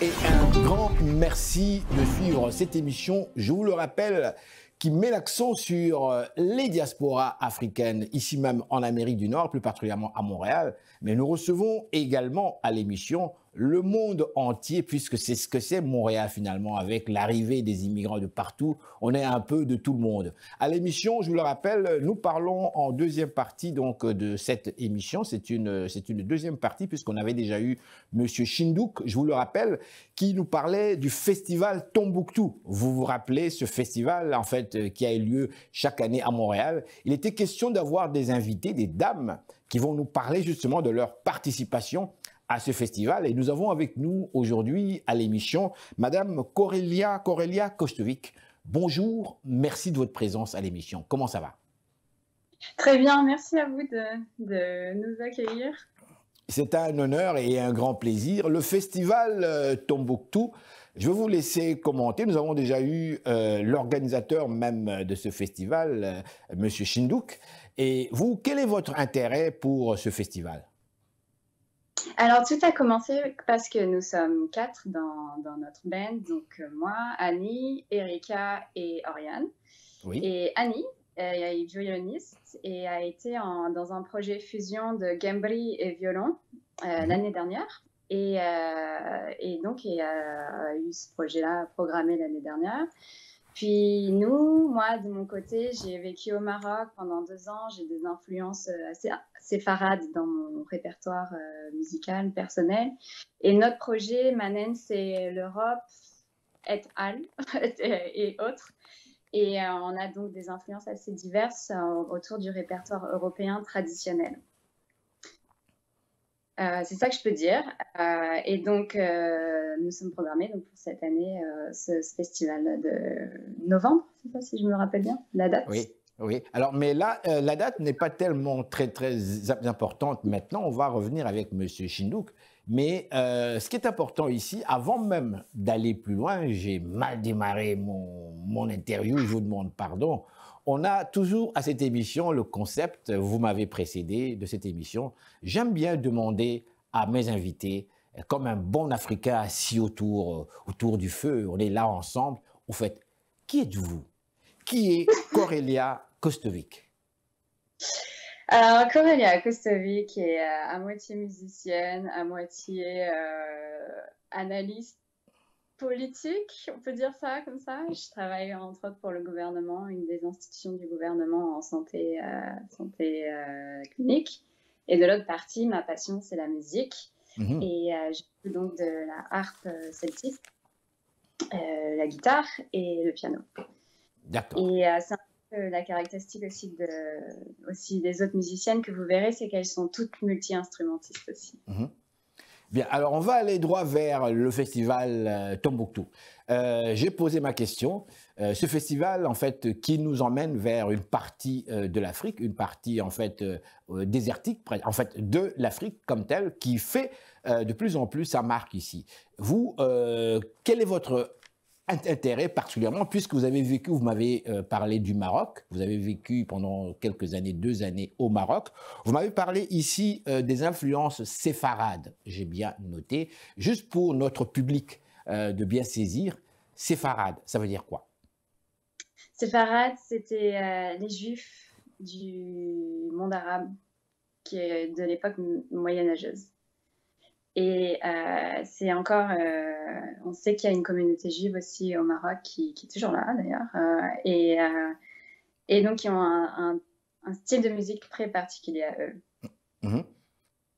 Et un grand merci de suivre cette émission, je vous le rappelle, qui met l'accent sur les diasporas africaines, ici même en Amérique du Nord, plus particulièrement à Montréal. Mais nous recevons également à l'émission le monde entier, puisque c'est ce que c'est Montréal finalement, avec l'arrivée des immigrants de partout. On est un peu de tout le monde. À l'émission, je vous le rappelle, nous parlons en deuxième partie donc, de cette émission. C'est une deuxième partie, puisqu'on avait déjà eu M. Chindouk, je vous le rappelle, qui nous parlait du festival Tombouctou. Vous vous rappelez ce festival, en fait, qui a eu lieu chaque année à Montréal. Il était question d'avoir des invités, des dames, qui vont nous parler justement de leur participation à ce festival. Et nous avons avec nous aujourd'hui à l'émission Madame Corelia Kostovic. Bonjour, merci de votre présence à l'émission. Comment ça va? Très bien, merci à vous de nous accueillir. C'est un honneur et un grand plaisir. Le festival Tombouctou, je vais vous laisser commenter. Nous avons déjà eu l'organisateur même de ce festival, M. Chindouk. Et vous, quel est votre intérêt pour ce festival? Alors, tout a commencé parce que nous sommes 4 dans notre band, donc moi, Annie, Erika et Oriane. Oui. Et Annie est violoniste et a été dans un projet fusion de gambri et violon l'année dernière. Et donc, elle a eu ce projet-là programmé l'année dernière. Puis moi, de mon côté, j'ai vécu au Maroc pendant 2 ans. J'ai des influences assez séfarades dans mon répertoire musical personnel. Et notre projet, Manen, c'est l'Europe et al. et autres. Et on a donc des influences assez diverses autour du répertoire européen traditionnel. C'est ça que je peux dire. Et donc, nous sommes programmés donc, pour cette année ce festival de novembre, c'est ça, si je me rappelle bien, la date. Oui, oui. Alors, mais là, la date n'est pas tellement très importante maintenant. On va revenir avec M. Chindouk. Mais ce qui est important ici, avant même d'aller plus loin, j'ai mal démarré mon interview, je vous demande pardon. On a toujours à cette émission le concept, vous m'avez précédé de cette émission, j'aime bien demander à mes invités, comme un bon Africain assis autour du feu, on est là ensemble, au fait, qui êtes-vous? Qui est Corelia Kostovic? Alors, Corelia Kostovic est à moitié musicienne, à moitié analyste politique, on peut dire ça comme ça. Je travaille entre autres pour le gouvernement, une des institutions du gouvernement en santé clinique. Et de l'autre partie, ma passion, c'est la musique. Et je joue donc de la harpe celtique, la guitare et le piano. D'accord. Et c'est un peu la caractéristique aussi des autres musiciennes que vous verrez, c'est qu'elles sont toutes multi-instrumentistes aussi. Bien, alors on va aller droit vers le festival Tombouctou. J'ai posé ma question. Ce festival, en fait, qui nous emmène vers une partie de l'Afrique, une partie, en fait, désertique, en fait, de l'Afrique comme telle, qui fait de plus en plus sa marque ici. Vous, quel est votre intérêt particulièrement, puisque vous avez vécu, vous m'avez parlé du Maroc, vous avez vécu pendant quelques années, 2 années au Maroc, vous m'avez parlé ici des influences séfarades, j'ai bien noté, juste pour notre public de bien saisir, séfarade, ça veut dire quoi? Séfarade, c'était les juifs du monde arabe, qui est de l'époque moyenâgeuse. Et c'est encore, on sait qu'il y a une communauté juive aussi au Maroc qui est toujours là d'ailleurs, et donc qui ont un style de musique très particulier à eux.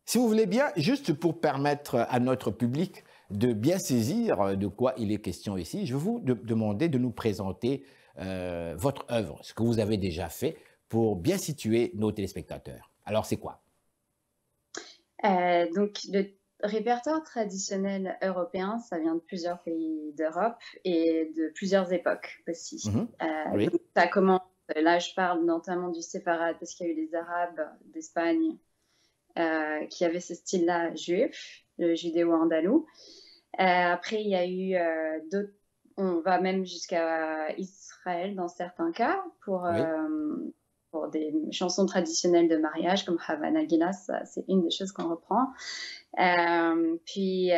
Si vous voulez bien, juste pour permettre à notre public de bien saisir de quoi il est question ici, je vais vous demander de nous présenter votre œuvre, ce que vous avez déjà fait pour bien situer nos téléspectateurs. Alors, c'est quoi? Donc, le répertoire traditionnel européen, ça vient de plusieurs pays d'Europe et de plusieurs époques aussi. Oui. Donc, ça commence, là je parle notamment du séfarade parce qu'il y a eu les Arabes d'Espagne qui avaient ce style-là juif, le judéo-andalou. Après, il y a eu d'autres, on va même jusqu'à Israël dans certains cas pour des chansons traditionnelles de mariage comme Havana Gilas, c'est une des choses qu'on reprend. Puis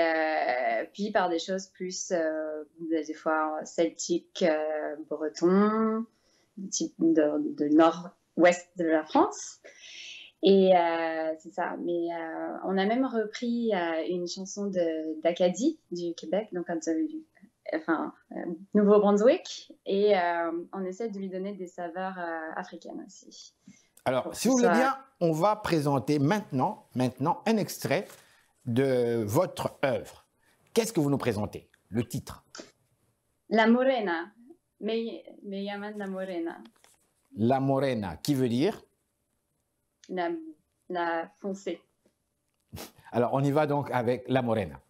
par des choses plus, des fois celtiques, bretons, type de nord-ouest de la France. Et c'est ça. Mais on a même repris une chanson d'Acadie, du Québec, donc Nouveau-Brunswick, et on essaie de lui donner des saveurs africaines aussi. Alors, si vous voulez bien, on va présenter maintenant un extrait de votre œuvre. Qu'est-ce que vous nous présentez? Le titre? La Morena. Me llaman La Morena. La Morena, qui veut dire? La foncée. Alors, on y va donc avec La Morena.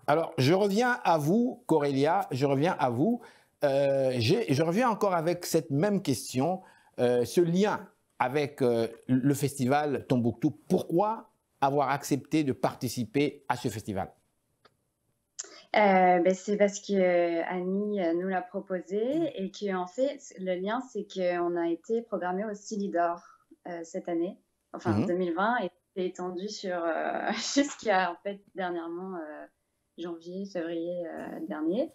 Alors, je reviens à vous, Corelia, je reviens à vous. Je reviens encore avec cette même question, ce lien avec le festival Tombouctou. Pourquoi avoir accepté de participer à ce festival? C'est parce que Annie nous l'a proposé et qu'en fait, le lien, c'est qu'on a été programmé au Silidor cette année, enfin 2020, et c'est étendu sur jusqu'à en fait dernièrement janvier, février dernier.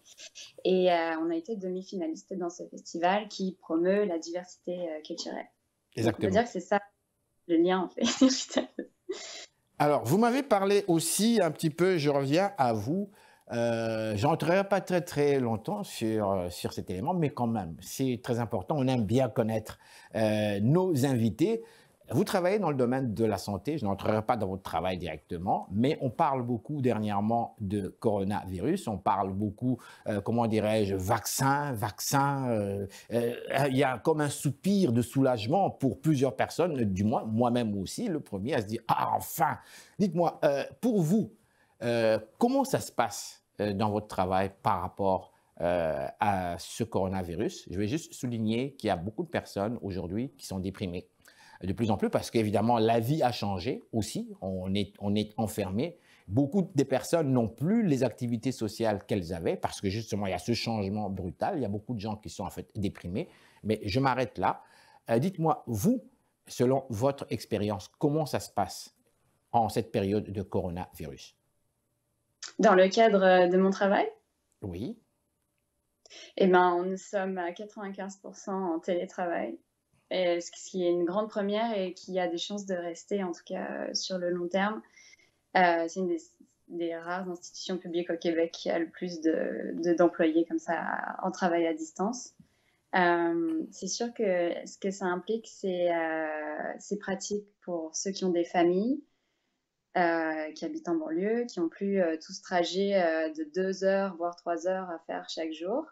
Et on a été demi-finaliste dans ce festival qui promeut la diversité culturelle. Exactement. Donc, on peut dire que c'est ça le lien en fait. Alors, vous m'avez parlé aussi un petit peu, je reviens à vous. Je n'entrerai pas très longtemps sur cet élément, mais quand même, c'est très important. On aime bien connaître nos invités. Vous travaillez dans le domaine de la santé, je n'entrerai pas dans votre travail directement, mais on parle beaucoup dernièrement de coronavirus, on parle beaucoup, comment dirais-je, vaccin. Il y a comme un soupir de soulagement pour plusieurs personnes, du moins moi-même aussi, le premier à se dire « Ah, enfin !» Dites-moi, pour vous, comment ça se passe dans votre travail par rapport à ce coronavirus? Je vais juste souligner qu'il y a beaucoup de personnes aujourd'hui qui sont déprimées. De plus en plus, parce qu'évidemment, la vie a changé aussi, on est enfermé. Beaucoup des personnes n'ont plus les activités sociales qu'elles avaient, parce que justement, il y a ce changement brutal. Il y a beaucoup de gens qui sont en fait déprimés. Mais je m'arrête là. Dites-moi, vous, selon votre expérience, comment ça se passe en cette période de coronavirus? Dans le cadre de mon travail? Oui. Eh ben, nous sommes à 95% en télétravail, et ce qui est une grande première et qui a des chances de rester, en tout cas sur le long terme. C'est une des rares institutions publiques au Québec qui a le plus d'employés comme ça en travail à distance. C'est sûr que ce que ça implique, c'est pratique pour ceux qui ont des familles, qui habitent en banlieue, qui n'ont plus tout ce trajet de 2 heures, voire 3 heures à faire chaque jour,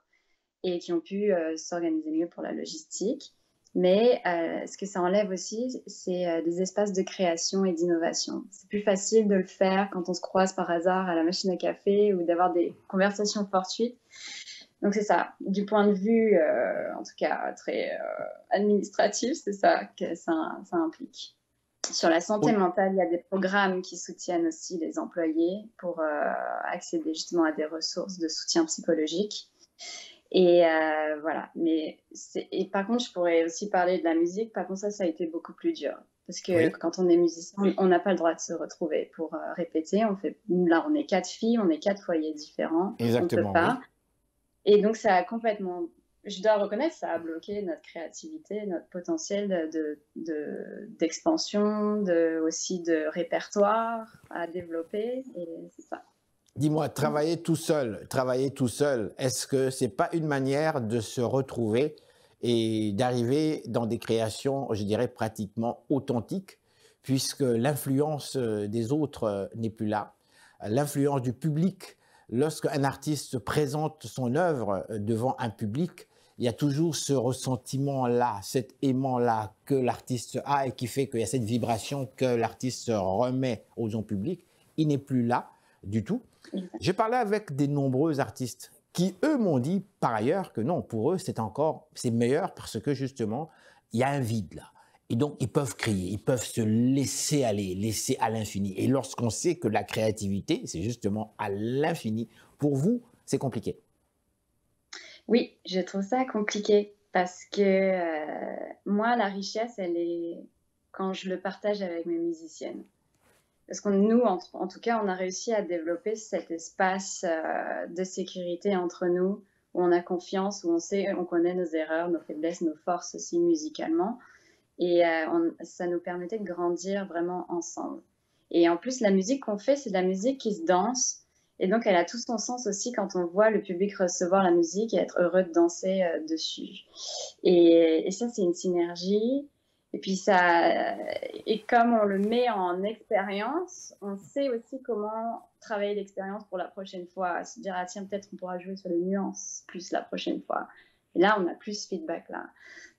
et qui ont pu s'organiser mieux pour la logistique. Mais ce que ça enlève aussi, c'est des espaces de création et d'innovation. C'est plus facile de le faire quand on se croise par hasard à la machine à café ou d'avoir des conversations fortuites. Donc c'est ça, du point de vue, en tout cas très administratif, c'est ça que ça implique. Sur la santé Oui. mentale, il y a des programmes qui soutiennent aussi les employés pour accéder justement à des ressources de soutien psychologique. Et voilà. Et par contre, je pourrais aussi parler de la musique. Par contre, ça a été beaucoup plus dur. Parce que Oui, quand on est musicien, on n'a pas le droit de se retrouver pour répéter. Là, on est 4 filles, on est 4 foyers différents. On ne peut exactement, pas. oui. Et donc, ça a complètement, je dois reconnaître, ça a bloqué notre créativité, notre potentiel d'expansion, aussi de répertoire à développer. Et c'est ça. Dis-moi, travailler tout seul, est-ce que c'est pas une manière de se retrouver et d'arriver dans des créations, je dirais, pratiquement authentiques, puisque l'influence des autres n'est plus là. L'influence du public, lorsqu'un artiste présente son œuvre devant un public, il y a toujours ce ressentiment-là, cet aimant-là que l'artiste a et qui fait qu'il y a cette vibration que l'artiste remet aux gens publics. Il n'est plus là du tout. J'ai parlé avec des nombreux artistes qui, eux, m'ont dit par ailleurs que non, pour eux, c'est meilleur parce que justement, il y a un vide là. Et donc, ils peuvent crier, ils peuvent se laisser aller, laisser à l'infini. Et lorsqu'on sait que la créativité, c'est justement à l'infini, pour vous, c'est compliqué. Oui, je trouve ça compliqué parce que moi, la richesse, elle est quand je le partage avec mes musiciennes. Parce que nous, en tout cas, on a réussi à développer cet espace de sécurité entre nous, où on a confiance, où on connaît nos erreurs, nos faiblesses, nos forces aussi musicalement. Et ça nous permettait de grandir vraiment ensemble. Et en plus, la musique qu'on fait, c'est de la musique qui se danse. Et donc, elle a tout son sens aussi quand on voit le public recevoir la musique et être heureux de danser dessus. Et ça, c'est une synergie. Et puis et comme on le met en expérience, on sait aussi comment travailler l'expérience pour la prochaine fois. Se dire, ah tiens, peut-être on pourra jouer sur les nuances plus la prochaine fois. Et là, on a plus ce feedback là.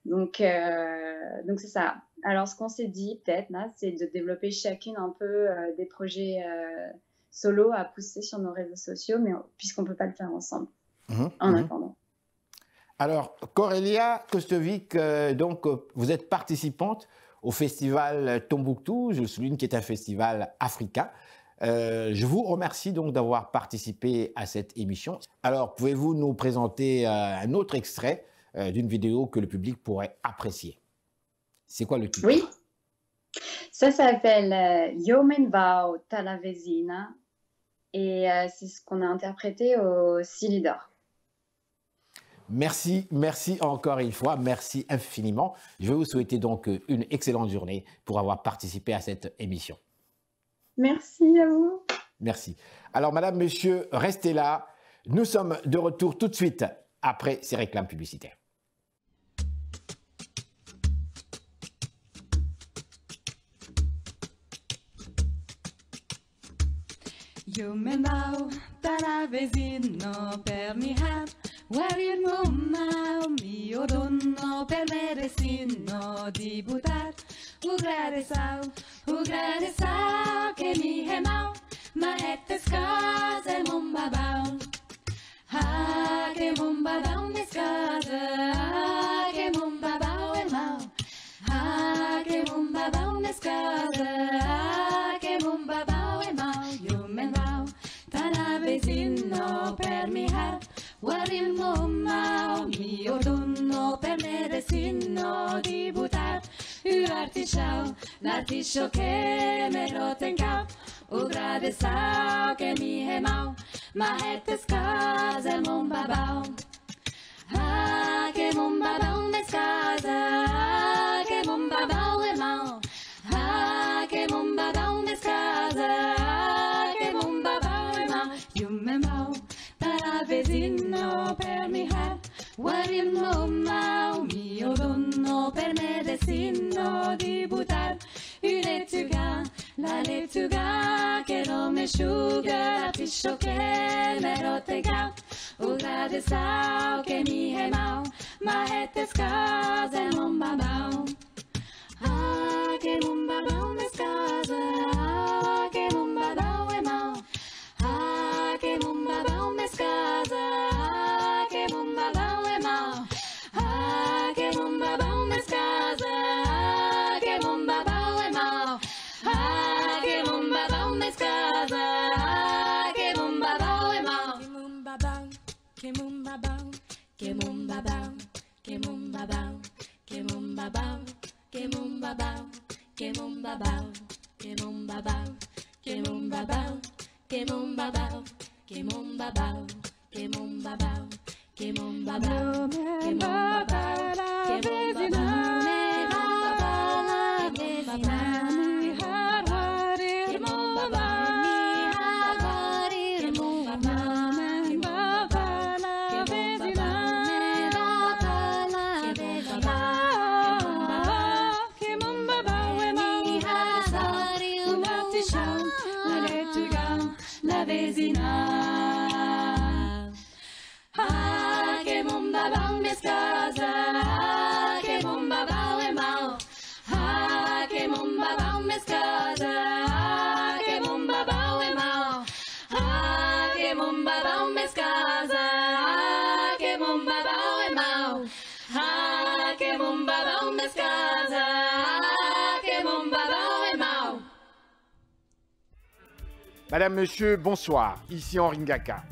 Donc c'est ça. Alors, ce qu'on s'est dit peut-être là, c'est de développer chacune un peu des projets solo à pousser sur nos réseaux sociaux, mais puisqu'on ne peut pas le faire ensemble en attendant. Alors, Corelia Kostovic, vous êtes participante au festival Tombouctou, je le souligne, qui est un festival africain. Je vous remercie donc d'avoir participé à cette émission. Alors, pouvez-vous nous présenter un autre extrait d'une vidéo que le public pourrait apprécier? C'est quoi le titre? Oui, ça s'appelle Yomen Vao Talavezina et c'est ce qu'on a interprété au Silidor. Merci, merci encore une fois, merci infiniment. Je vais vous souhaiter donc une excellente journée pour avoir participé à cette émission. Merci à vous. Merci. Alors, madame, monsieur, restez là. Nous sommes de retour tout de suite après ces réclames publicitaires. Yomen Vao Talavezino per mi hat Warir Mumma mio donno per merecino di butar Ugradesau che mi hemau Ma ettes case mumbabau Ha che mumbabau mes case Ha che mumbabau el mau Ha che mumbabau mes case Ha che mumbabau el mau Yomen Vao Talavezino per mi hat Waril mumma mio donno per merecino di butar l'artichaut che me lo tencau Ugradesau che mi hemau Mahetes casa, mon babao. Ah, que mon babao mes casa, que mon babao est mort. Ah, que mon babao mes casa, que mon babao est mort. You me mau, para vezino per mi hat. Warim mo mau, mio donno per medicino di butar. La letuga che non mi asciuga, la piscio che me rotega. Ura de sao che mi hemau, ma hetes casa mon babau. Ah, che mon babau mes casa, ah, che mon babau emau. Ah, che mon babau mes casa, ah, che mon babau emau. Ah, che mon babau mes casa, ah, che mon babau emau. Ah, que mon babao mes casa, ah, que mon babao emau. Que mon babao, que mon babao, que mon babao, que mon babao, que mon babao, que mon babao, que mon babao, que mon babao, que mon babao, que mon babao, que mon babao, que mon babao, que mon babao, que mon babao, que mon babao. Ah, que mon babao mes casa, ah, que mon babao emau. Ah, que mon babao mes casa, ah, que mon babao emau. Ah, que mon babao mes casa, ah, que mon babao emau. Ah, que mon babao mes casa, ah, que mon babao emau. Madame, Monsieur, bonsoir. Ici Henri Ngaka.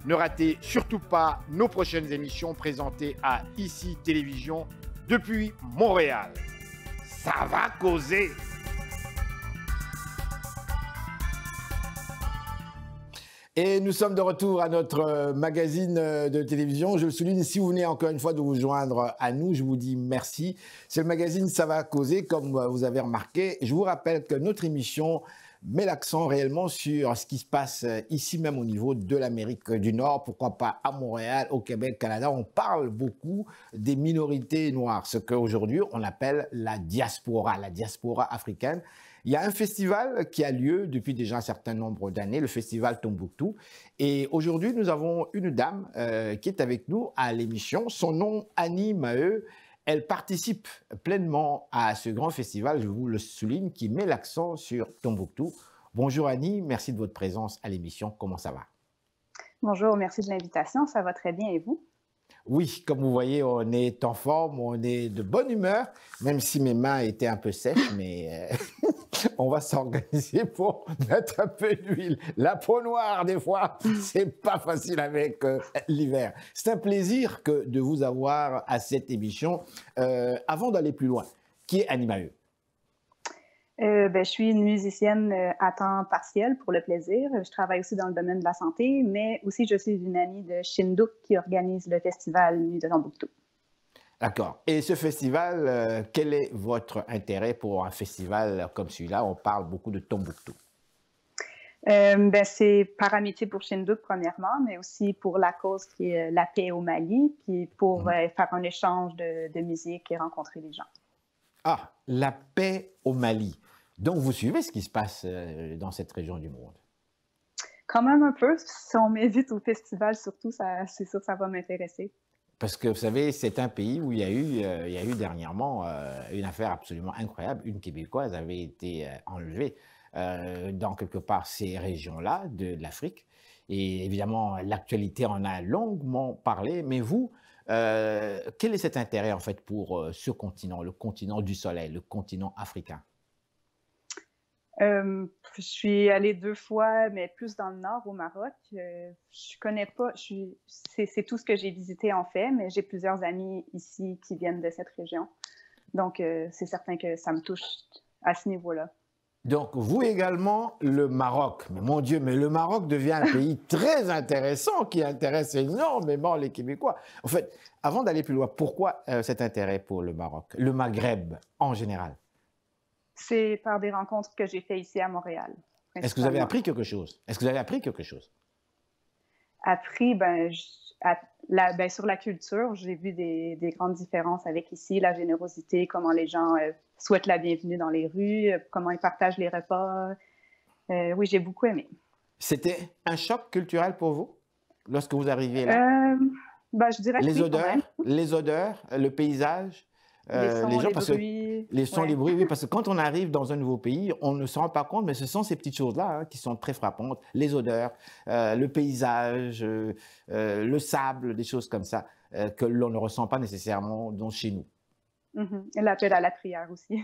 Ne ratez surtout pas nos prochaines émissions présentées à ICI Télévision depuis Montréal. Ça va causer. Et nous sommes de retour à notre magazine de télévision. Je le souligne, si vous venez encore une fois de vous joindre à nous, je vous dis merci. C'est le magazine Ça va causer, comme vous avez remarqué. Je vous rappelle que notre émission met l'accent réellement sur ce qui se passe ici même au niveau de l'Amérique du Nord, pourquoi pas à Montréal, au Québec, Canada. On parle beaucoup des minorités noires, ce qu'aujourd'hui on appelle la diaspora africaine. Il y a un festival qui a lieu depuis déjà un certain nombre d'années, le festival Tombouctou. Et aujourd'hui, nous avons une dame qui est avec nous à l'émission. Son nom, Annie Maheu. Elle participe pleinement à ce grand festival, je vous le souligne, qui met l'accent sur Tombouctou. Bonjour Annie, merci de votre présence à l'émission. Comment ça va? Bonjour, merci de l'invitation. Ça va très bien et vous? Oui, comme vous voyez, on est en forme, on est de bonne humeur, même si mes mains étaient un peu sèches, mais on va s'organiser pour mettre un peu d'huile. La peau noire, des fois, c'est pas facile avec l'hiver. C'est un plaisir de vous avoir à cette émission. Avant d'aller plus loin, qui est Annie Maheu? Je suis une musicienne à temps partiel pour le plaisir. Je travaille aussi dans le domaine de la santé, mais aussi je suis une amie de Shindouk qui organise le festival Nuit de Tombouctou. D'accord. Et ce festival, quel est votre intérêt pour un festival comme celui-là? On parle beaucoup de Tombouctou. C'est par amitié pour Shindouk, premièrement, mais aussi pour la cause qui est la paix au Mali, puis pour faire un échange de musique et rencontrer les gens. Ah, la paix au Mali. Donc, vous suivez ce qui se passe dans cette région du monde? Quand même un peu. Si on m'invite au festival, surtout, c'est sûr que ça va m'intéresser. Parce que, vous savez, c'est un pays où il y a eu dernièrement une affaire absolument incroyable. Une Québécoise avait été enlevée dans quelque part ces régions-là de l'Afrique. Et évidemment, l'actualité en a longuement parlé. Mais vous, quel est cet intérêt, en fait, pour ce continent, le continent du soleil, le continent africain? Je suis allée 2 fois, mais plus dans le nord, au Maroc. Je connais pas, c'est tout ce que j'ai visité en fait, mais j'ai plusieurs amis ici qui viennent de cette région. Donc, c'est certain que ça me touche à ce niveau-là. Donc, vous également, le Maroc. Mais mon Dieu, mais le Maroc devient un pays très intéressant qui intéresse énormément les Québécois. En fait, avant d'aller plus loin, pourquoi cet intérêt pour le Maroc, le Maghreb en général? C'est par des rencontres que j'ai faites ici à Montréal. Est-ce que vous avez appris quelque chose? Est-ce que vous avez appris quelque chose? Appris, sur la culture, j'ai vu des grandes différences avec ici, la générosité, comment les gens souhaitent la bienvenue dans les rues, comment ils partagent les repas. Oui, j'ai beaucoup aimé. C'était un choc culturel pour vous lorsque vous arriviez là? Je dirais que les oui, odeurs, quand même. les odeurs, le paysage, Les sons, les gens, les parce bruits. que les sons, Ouais. les bruits, oui, parce que quand on arrive dans un nouveau pays, on ne se rend pas compte, mais ce sont ces petites choses-là qui sont très frappantes, les odeurs, le paysage, le sable, des choses comme ça, que l'on ne ressent pas nécessairement chez nous. Et l'appel à la prière aussi.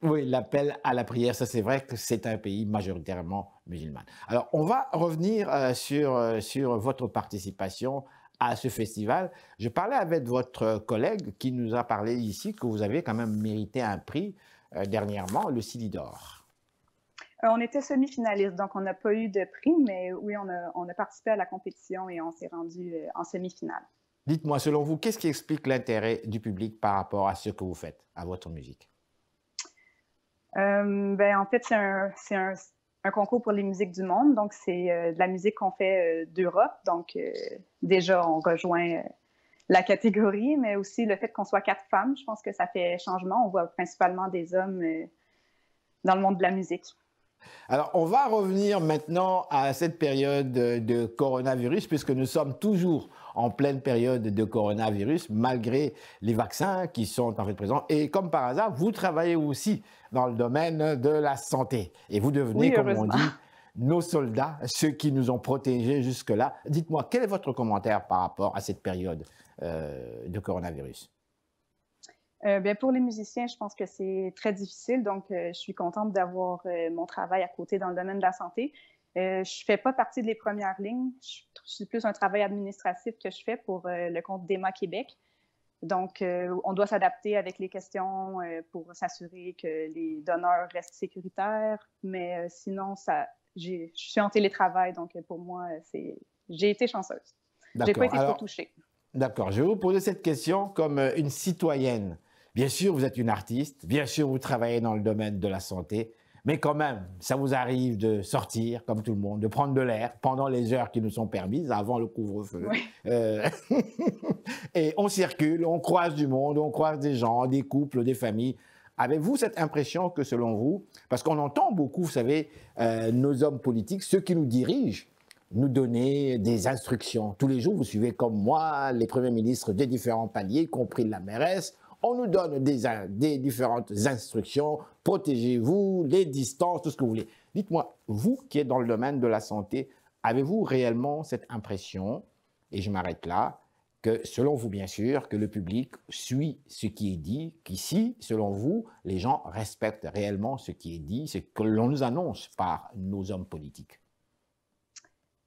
Oui, l'appel à la prière, ça c'est vrai que c'est un pays majoritairement musulman. Alors, on va revenir sur votre participation à ce festival. Je parlais avec votre collègue qui nous a parlé ici que vous avez quand même mérité un prix dernièrement, le Sidi d'Or. On était semi-finaliste, donc on n'a pas eu de prix, mais oui, on a participé à la compétition et on s'est rendu en semi-finale. Dites-moi, selon vous, qu'est-ce qui explique l'intérêt du public par rapport à ce que vous faites, à votre musique? En fait, c'est un concours pour les musiques du monde. Donc, c'est de la musique qu'on fait d'Europe. Donc, déjà, on rejoint la catégorie, mais aussi le fait qu'on soit 4 femmes, je pense que ça fait changement. On voit principalement des hommes dans le monde de la musique. Alors, on va revenir maintenant à cette période de coronavirus, puisque nous sommes toujours en pleine période de coronavirus, malgré les vaccins qui sont en fait présents. Et comme par hasard, vous travaillez aussi dans le domaine de la santé. Et vous devenez, Oui, comme on dit, nos soldats, ceux qui nous ont protégés jusque-là. Dites-moi, quel est votre commentaire par rapport à cette période de coronavirus? Pour les musiciens, je pense que c'est très difficile. Donc, je suis contente d'avoir mon travail à côté dans le domaine de la santé. Je ne fais pas partie des premières lignes. C'est plus un travail administratif que je fais pour le compte d'EMA Québec. Donc, on doit s'adapter avec les questions pour s'assurer que les donneurs restent sécuritaires. Mais sinon, je suis en télétravail. Donc, pour moi, j'ai été chanceuse. Je n'ai pas été trop touchée. D'accord. Je vais vous poser cette question comme une citoyenne. Bien sûr, vous êtes une artiste. Bien sûr, vous travaillez dans le domaine de la santé. Mais quand même, ça vous arrive de sortir, comme tout le monde, de prendre de l'air pendant les heures qui nous sont permises, avant le couvre-feu. Oui. Et on circule, on croise du monde, on croise des gens, des couples, des familles. Avez-vous cette impression que, selon vous, parce qu'on entend beaucoup, vous savez, nos hommes politiques, ceux qui nous dirigent, nous donner des instructions. Tous les jours, vous suivez comme moi les premiers ministres des différents paliers, y compris la mairesse. On nous donne des différentes instructions, protégez-vous, les distances, tout ce que vous voulez. Dites-moi, vous qui êtes dans le domaine de la santé, avez-vous réellement cette impression, et je m'arrête là, que selon vous bien sûr, que le public suit ce qui est dit, qu'ici, selon vous, les gens respectent réellement ce qui est dit, ce que l'on nous annonce par nos hommes politiques?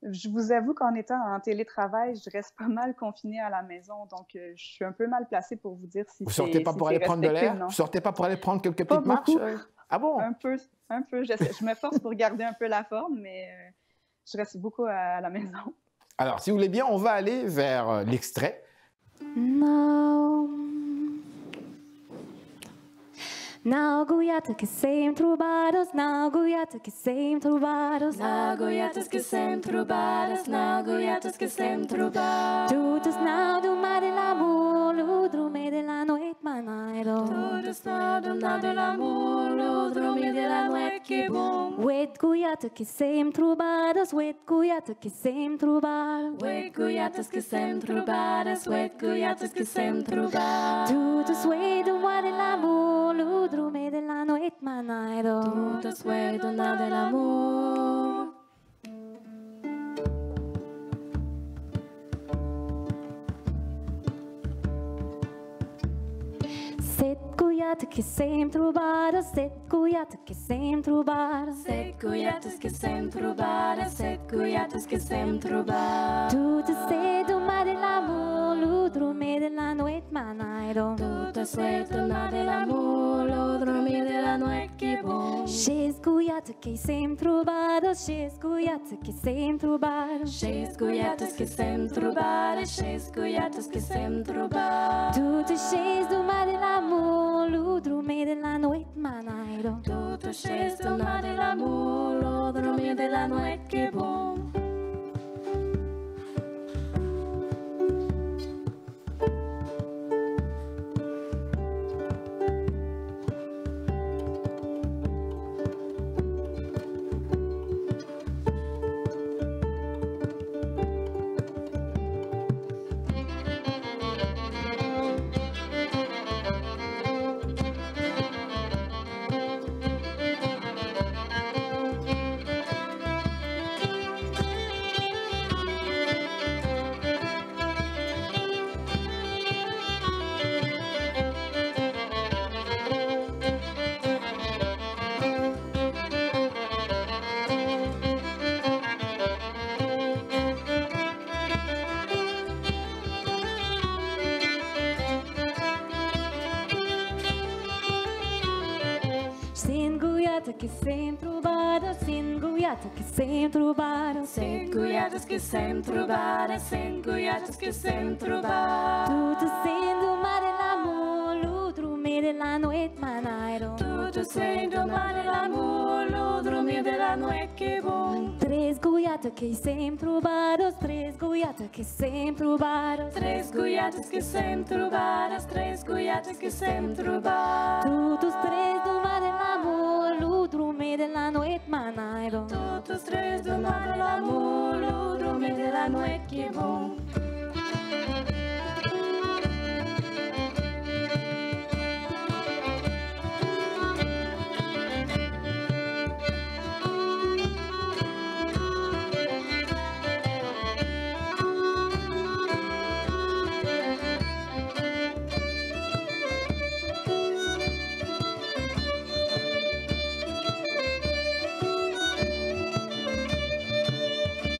Je vous avoue qu'en étant en télétravail, je reste pas mal confinée à la maison, donc je suis un peu mal placée pour vous dire si vous sortez pas pour aller prendre de l'air? Vous sortez pas pour aller prendre quelques petites marches? Ah bon? Un peu. Je m'efforce pour garder un peu la forme, mais je reste beaucoup à la maison. Alors, si vous voulez bien, on va aller vers l'extrait. Nagoyatas que sem trubadas, nagoyatas que sem trubadas, nagoyatas que sem trubadas, nagoyatas que sem trubadas. Tudo snau do mar de l'amor, l'udrume de la noite manairo. Tudo snau do mar de l'amor, l'udrume de la noite que bom. Wet goyata que sem trubadas, wet goyata que sem trubadas. Wet goyatas que sem trubadas, wet goyatas que sem trubadas. Tudo sway do mar de l'amor, l'udrume de la noite manairo. Tudo sway do mar de l'amor. Sete goiatas que sem trubadas, sete goiatas que sem trubadas. Sete goiatas que sem trubadas, sete goiatas que sem trubadas. Tudo cedo, mar de l'amor, l'udrume dormir de la nuit manairo. Tudo certo, nada é amor, dormir de la noite que bom. Chescuiata que sem trubado, chescuiata que sem trubado. Cheios cuiatas que sem trobar, cheios cuiatas que sem trobar. Tudo cheios do mar de l'amor, dormir de la nuit manairo. Tudo cheio, nada é amor, dormir de la noite que bom. Singuiata que sem trubado, singuiata que sem trubado. Sem cuiatas que sem trobar, sem cuiatas que sem trobar. Tudo sendo mar de l'amor, dormir de la nuit manairo. Tudo sendo mar de amor, dormir de la noite que bom. Três guiata que sem trubado, três guiata que sem trubado. Três cuiatas que sem trobar, três cuiatas que sem trobar. Todos três do mar de l'amor, dormir de la nuit manairo. Todos três do mar de amor, dormir de la noite que bom.